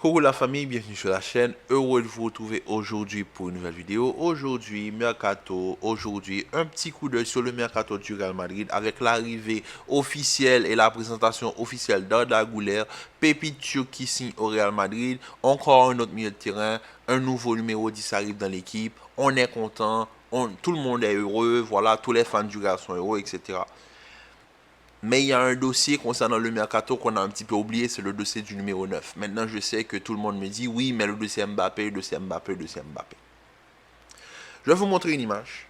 Coucou la famille, bienvenue sur la chaîne. Heureux de vous retrouver aujourd'hui pour une nouvelle vidéo. Aujourd'hui, Mercato. Aujourd'hui, un petit coup d'œil sur le Mercato du Real Madrid avec l'arrivée officielle et la présentation officielle d'Arda Güler, pépite turc qui signe au Real Madrid. Encore un autre milieu de terrain, un nouveau numéro 10 arrive dans l'équipe. On est content, tout le monde est heureux, voilà, tous les fans du Real sont heureux, etc. Mais il y a un dossier concernant le Mercato qu'on a un petit peu oublié, c'est le dossier du numéro 9. Maintenant, je sais que tout le monde me dit, oui, mais le dossier Mbappé, le dossier Mbappé, le dossier Mbappé. Je vais vous montrer une image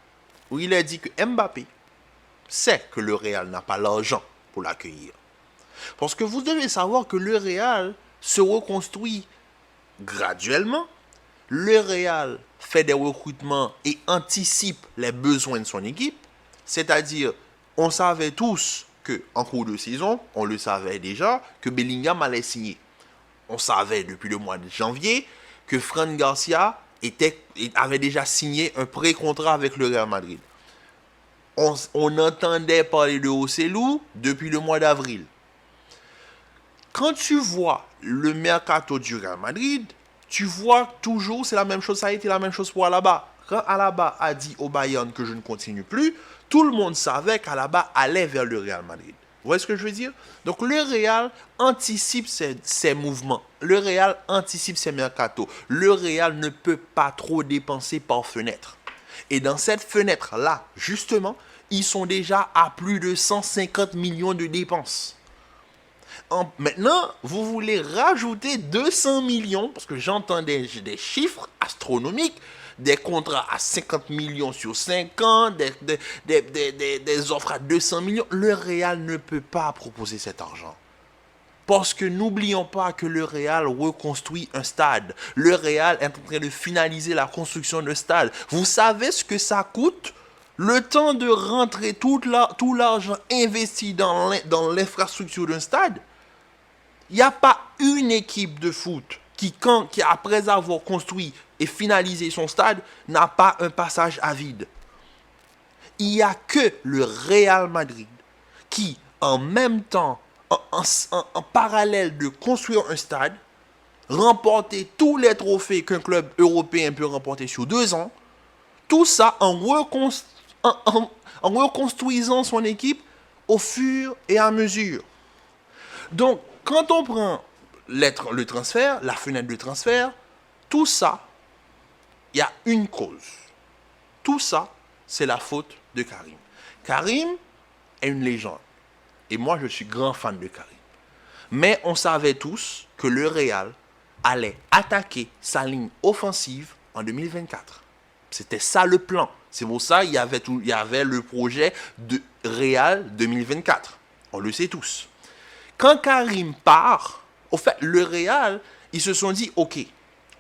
où il est dit que Mbappé sait que le Real n'a pas l'argent pour l'accueillir. Parce que vous devez savoir que le Real se reconstruit graduellement. Le Real fait des recrutements et anticipe les besoins de son équipe. C'est-à-dire, on savait tous qu'en cours de saison, on le savait déjà, que Bellingham allait signer. On savait depuis le mois de janvier que Fran Garcia avait déjà signé un pré-contrat avec le Real Madrid. On entendait parler de Joselu depuis le mois d'avril. Quand tu vois le Mercato du Real Madrid, tu vois toujours, c'est la même chose, ça a été la même chose pour Alaba. Quand Alaba a dit au Bayern que je ne continue plus, tout le monde savait qu'Alaba allait vers le Real Madrid. Vous voyez ce que je veux dire? Donc le Real anticipe ses mouvements. Le Real anticipe ses mercatos. Le Real ne peut pas trop dépenser par fenêtre. Et dans cette fenêtre-là, justement, ils sont déjà à plus de 150 millions de dépenses. Maintenant, vous voulez rajouter 200 millions, parce que j'entends des chiffres astronomiques, des contrats à 50 millions sur 5 ans, des offres à 200 millions. Le Real ne peut pas proposer cet argent. Parce que n'oublions pas que le Real reconstruit un stade. Le Real est en train de finaliser la construction d'un stade. Vous savez ce que ça coûte? Le temps de rentrer tout l'argent investi dans l'infrastructure d'un stade. Il n'y a pas une équipe de foot qui, après avoir construit et finalisé son stade, n'a pas un passage à vide. Il n'y a que le Real Madrid qui, en même temps, en parallèle de construire un stade, remporter tous les trophées qu'un club européen peut remporter sur 2 ans, tout ça en reconstruisant son équipe au fur et à mesure. Donc, quand on prend le transfert, la fenêtre de transfert, tout ça, il y a une cause. Tout ça, c'est la faute de Karim. Karim est une légende. Et moi, je suis grand fan de Karim. Mais on savait tous que le Real allait attaquer sa ligne offensive en 2024. C'était ça le plan. C'est pour ça qu'il y avait le projet de Real 2024. On le sait tous. Quand Karim part, au fait, le Real, ils se sont dit, ok,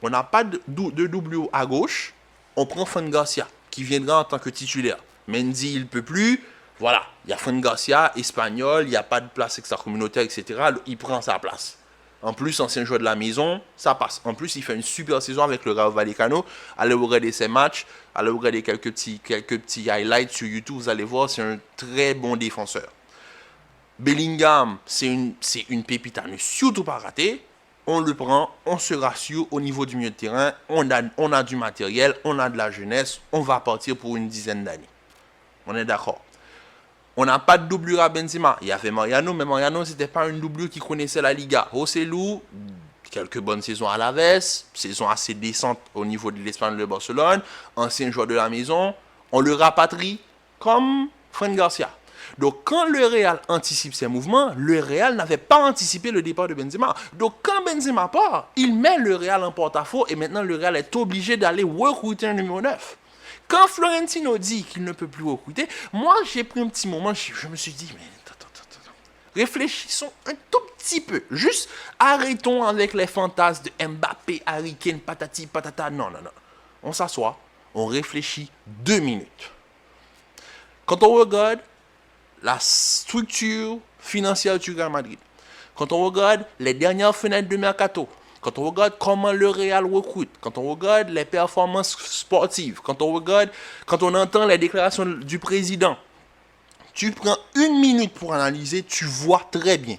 on n'a pas de doublure à gauche, on prend Fran Garcia, qui viendra en tant que titulaire. Mendy, il ne peut plus, voilà, il y a Fran Garcia, espagnol, il n'y a pas de place extra-communautaire, etc. Il prend sa place. En plus, ancien joueur de la maison, ça passe. En plus, il fait une super saison avec le Rayo Vallecano. Allez regarder ses matchs, allez regarder quelques petits highlights sur YouTube, vous allez voir, c'est un très bon défenseur. Bellingham, c'est une pépite à ne surtout pas rater. On le prend, on se rassure au niveau du milieu de terrain. On a du matériel, on a de la jeunesse. On va partir pour une dizaine d'années. On est d'accord. On n'a pas de doublure à Benzema. Il y avait Mariano, mais Mariano, ce n'était pas une doublure qui connaissait la Liga. Joselu, quelques bonnes saisons à l'Aves, saison assez décente au niveau de l'Espagne de Barcelone, ancien joueur de la maison. On le rapatrie comme Fran Garcia. Donc, quand le Real anticipe ses mouvements, le Real n'avait pas anticipé le départ de Benzema. Donc, quand Benzema part, il met le Real en porte-à-faux et maintenant le Real est obligé d'aller recruter un numéro 9. Quand Florentino dit qu'il ne peut plus recruter, moi, j'ai pris un petit moment, je me suis dit, mais attends. Réfléchissons un tout petit peu. Juste arrêtons avec les fantasmes de Mbappé, Harry Kane, patati, patata. Non. On s'assoit, on réfléchit 2 minutes. Quand on regarde la structure financière du Real Madrid, quand on regarde les dernières fenêtres de Mercato, quand on regarde comment le Real recrute, quand on regarde les performances sportives, quand on entend les déclarations du président, tu prends 1 minute pour analyser, tu vois très bien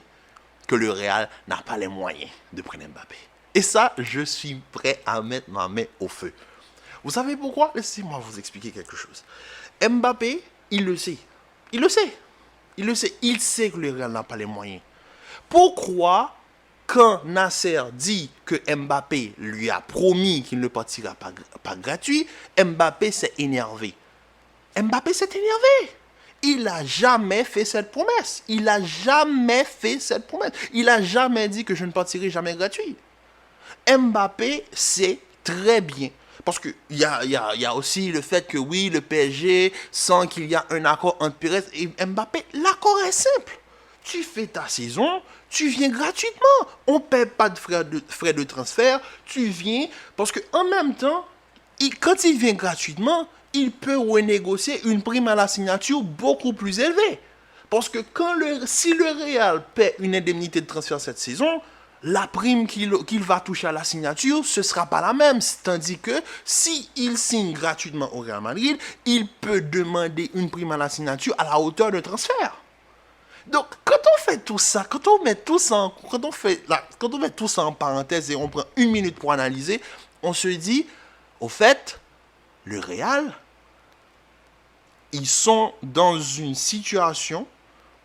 que le Real n'a pas les moyens de prendre Mbappé. Et ça, je suis prêt à mettre ma main au feu. Vous savez pourquoi? Laissez-moi vous expliquer quelque chose. Mbappé, il le sait. Il le sait. Il le sait. Il sait que le Real n'a pas les moyens. Pourquoi, quand Nasser dit que Mbappé lui a promis qu'il ne partira pas gratuit, Mbappé s'est énervé? Mbappé s'est énervé. Il n'a jamais fait cette promesse. Il n'a jamais fait cette promesse. Il n'a jamais dit que je ne partirai jamais gratuit. Mbappé sait très bien. Parce qu'il y a aussi le fait que oui, le PSG, sans qu'il y ait un accord entre Pérez et Mbappé, l'accord est simple. Tu fais ta saison, tu viens gratuitement. On ne paie pas de frais de transfert. Tu viens parce qu'en même temps, quand il vient gratuitement, il peut renégocier une prime à la signature beaucoup plus élevée. Parce que si le Real paie une indemnité de transfert cette saison, la prime qu'il va toucher à la signature, ce ne sera pas la même. Tandis que s'il signe gratuitement au Real Madrid, il peut demander une prime à la signature à la hauteur de transfert. Donc, quand on fait tout ça, quand on met tout ça en parenthèse et on prend une minute pour analyser, on se dit, au fait, le Real, ils sont dans une situation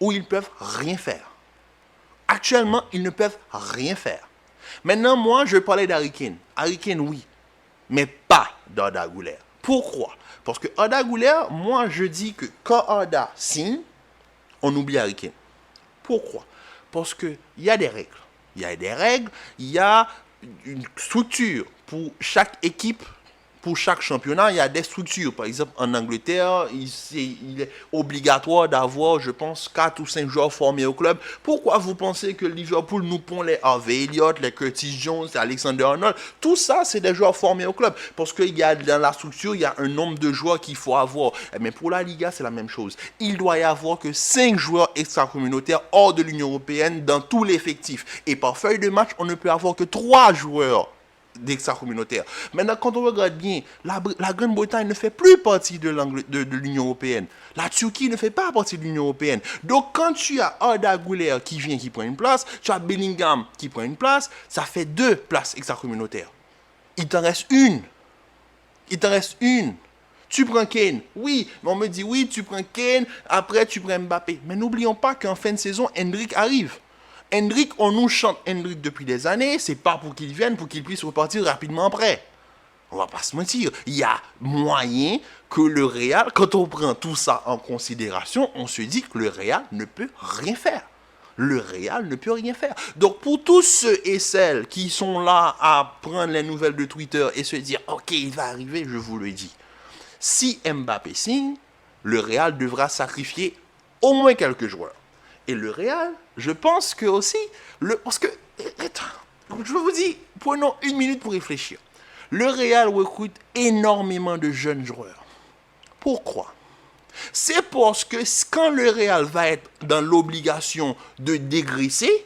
où ils peuvent rien faire. Actuellement, ils ne peuvent rien faire. Maintenant, moi, je parlais d'Harry Kane. Harry Kane, oui, mais pas d'Arda Güler. Pourquoi? Parce que Arda Güler, moi, je dis que quand Arda signe, on oublie Harry Kane. Pourquoi? Parce qu'il y a des règles. Il y a des règles, il y a une structure pour chaque équipe. Pour chaque championnat, il y a des structures. Par exemple, en Angleterre, il est obligatoire d'avoir, je pense, 4 ou 5 joueurs formés au club. Pourquoi vous pensez que Liverpool nous pond les Harvey Elliott, les Curtis Jones, les Alexander Arnold? Tout ça, c'est des joueurs formés au club. Parce qu'il y a dans la structure, il y a un nombre de joueurs qu'il faut avoir. Mais pour la Liga, c'est la même chose. Il doit y avoir que 5 joueurs extra-communautaires hors de l'Union européenne dans tout l'effectif. Et par feuille de match, on ne peut avoir que 3 joueurs d'extra-communautaire. Maintenant, quand on regarde bien, la Grande-Bretagne ne fait plus partie de l'Union européenne. La Turquie ne fait pas partie de l'Union européenne. Donc, quand tu as Arda Güler qui vient, qui prend une place, tu as Bellingham qui prend une place, ça fait 2 places extra-communautaires. Il t'en reste une. Tu prends Kane. Oui, mais on me dit, oui, tu prends Kane, après tu prends Mbappé. Mais n'oublions pas qu'en fin de saison, Endrick arrive. Endrick, on nous chante Endrick depuis des années, c'est pas pour qu'il vienne, pour qu'il puisse repartir rapidement après. On va pas se mentir. Il y a moyen que le Real, quand on prend tout ça en considération, on se dit que le Real ne peut rien faire. Le Real ne peut rien faire. Donc pour tous ceux et celles qui sont là à prendre les nouvelles de Twitter et se dire, ok, il va arriver, je vous le dis. Si Mbappé signe, le Real devra sacrifier au moins quelques joueurs. Et le Real, je pense que aussi, parce que, je vous dis, prenons une minute pour réfléchir. Le Real recrute énormément de jeunes joueurs. Pourquoi? C'est parce que quand le Real va être dans l'obligation de dégraisser,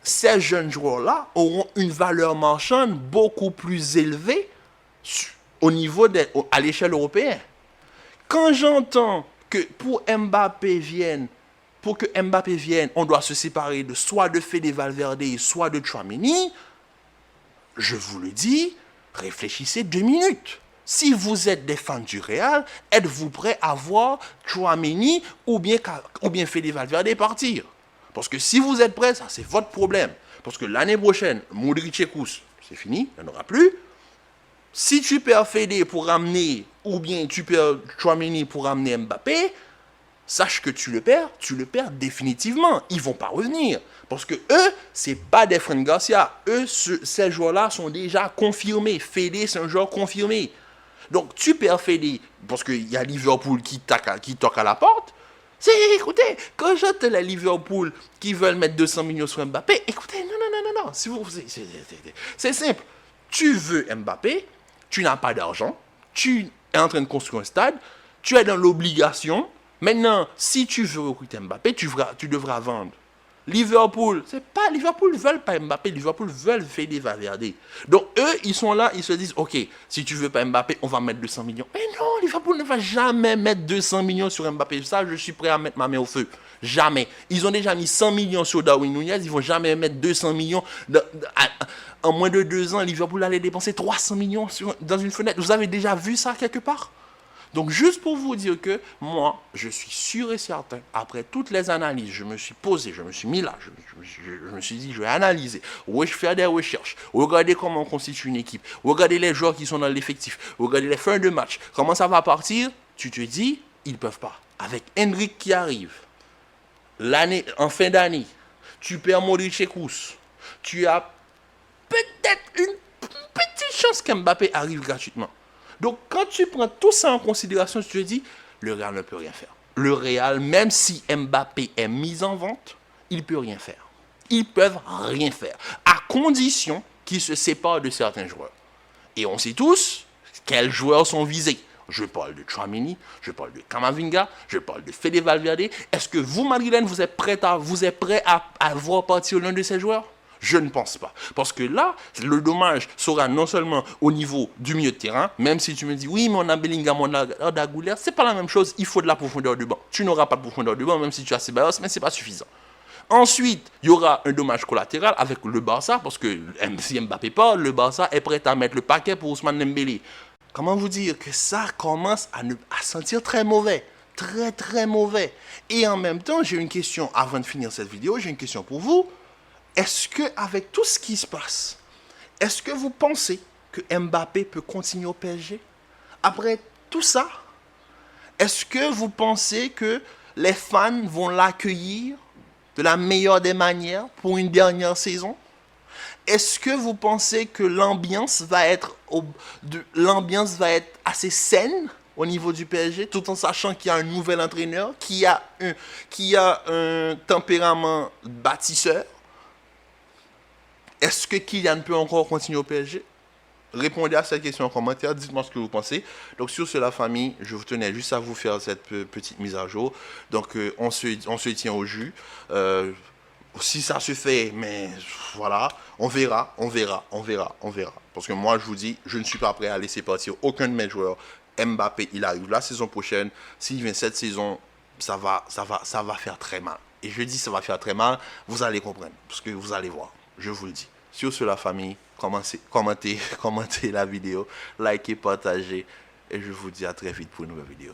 ces jeunes joueurs-là auront une valeur marchande beaucoup plus élevée à l'échelle européenne. Quand j'entends que pour que Mbappé vienne, on doit se séparer soit de Fede Valverde, soit de Tchouaméni, je vous le dis, réfléchissez 2 minutes. Si vous êtes des fans du Real, êtes-vous prêts à voir Tchouaméni ou bien Fede Valverde partir? Parce que si vous êtes prêts, ça c'est votre problème. Parce que l'année prochaine, Modric et Kroos, c'est fini, il n'y en aura plus. Si tu perds Fede pour ramener, ou bien tu perds Tchouaméni pour ramener Mbappé, sache que tu le perds définitivement. Ils ne vont pas revenir. Parce que eux, ce n'est pas des Fran Garcia. Eux, ces joueurs-là sont déjà confirmés. Fede, c'est un joueur confirmé. Donc, tu perds Fede parce qu'il y a Liverpool qui toque à la porte. Écoutez, quand j'entends les Liverpool qui veulent mettre 200 millions sur Mbappé, écoutez, non. C'est simple. Tu veux Mbappé, tu n'as pas d'argent, tu es en train de construire un stade, tu es dans l'obligation. Maintenant, si tu veux recruter Mbappé, tu devras vendre. Liverpool ne veulent pas Mbappé, Liverpool veulent Fede Valverde. Donc eux, ils sont là, ils se disent, ok, si tu veux pas Mbappé, on va mettre 200 millions. Mais non, Liverpool ne va jamais mettre 200 millions sur Mbappé. Ça, je suis prêt à mettre ma main au feu. Jamais. Ils ont déjà mis 100 millions sur Darwin Nunez, ils vont jamais mettre 200 millions. En moins de 2 ans, Liverpool allait dépenser 300 millions dans une fenêtre. Vous avez déjà vu ça quelque part? Donc, juste pour vous dire que moi, je suis sûr et certain, après toutes les analyses, je me suis posé, je me suis mis là, je me suis dit, je vais analyser, faire des recherches, regarder comment on constitue une équipe, regarder les joueurs qui sont dans l'effectif, regarder les fins de match, comment ça va partir, tu te dis, ils ne peuvent pas. Avec Endrick qui arrive, en fin d'année, tu perds Modric et Kroos, tu as peut-être une petite chance qu'Mbappé arrive gratuitement. Donc, quand tu prends tout ça en considération, tu te dis, le Real ne peut rien faire. Le Real, même si Mbappé est mis en vente, il ne peut rien faire. Ils peuvent rien faire, à condition qu'ils se séparent de certains joueurs. Et on sait tous quels joueurs sont visés. Je parle de Tchouaméni, je parle de Camavinga, je parle de Fede Valverde. Est-ce que vous, Madrilène, vous êtes prêt à voir partir l'un de ces joueurs? Je ne pense pas. Parce que là, le dommage sera non seulement au niveau du milieu de terrain, même si tu me dis, oui, mais on a Bellingham, on a Arda Güler, c'est pas la même chose, il faut de la profondeur du banc. Tu n'auras pas de profondeur du banc, même si tu as Ceballos, mais c'est pas suffisant. Ensuite, il y aura un dommage collatéral avec le Barça, parce que si Mbappé part, le Barça est prêt à mettre le paquet pour Ousmane Dembélé. Comment vous dire que ça commence à sentir très mauvais. Très, très mauvais. Et en même temps, j'ai une question, avant de finir cette vidéo, j'ai une question pour vous. Est-ce qu'avec tout ce qui se passe, est-ce que vous pensez que Mbappé peut continuer au PSG? Après tout ça, est-ce que vous pensez que les fans vont l'accueillir de la meilleure des manières pour une dernière saison? Est-ce que vous pensez que l'ambiance va être assez saine au niveau du PSG, tout en sachant qu'il y a un nouvel entraîneur, qui a un tempérament bâtisseur? Est-ce que Kylian peut encore continuer au PSG? Répondez à cette question en commentaire, dites-moi ce que vous pensez. Donc sur ce, la famille, je vous tenais juste à vous faire cette petite mise à jour. Donc on se tient au jus. Si ça se fait, mais voilà, on verra. Parce que moi, je vous dis, je ne suis pas prêt à laisser partir aucun de mes joueurs. Mbappé, il arrive la saison prochaine. S'il vient cette saison, ça va faire très mal. Et je dis ça va faire très mal, vous allez comprendre, parce que vous allez voir, je vous le dis. Sur ce, la famille, commentez la vidéo, likez, partagez, et je vous dis à très vite pour une nouvelle vidéo.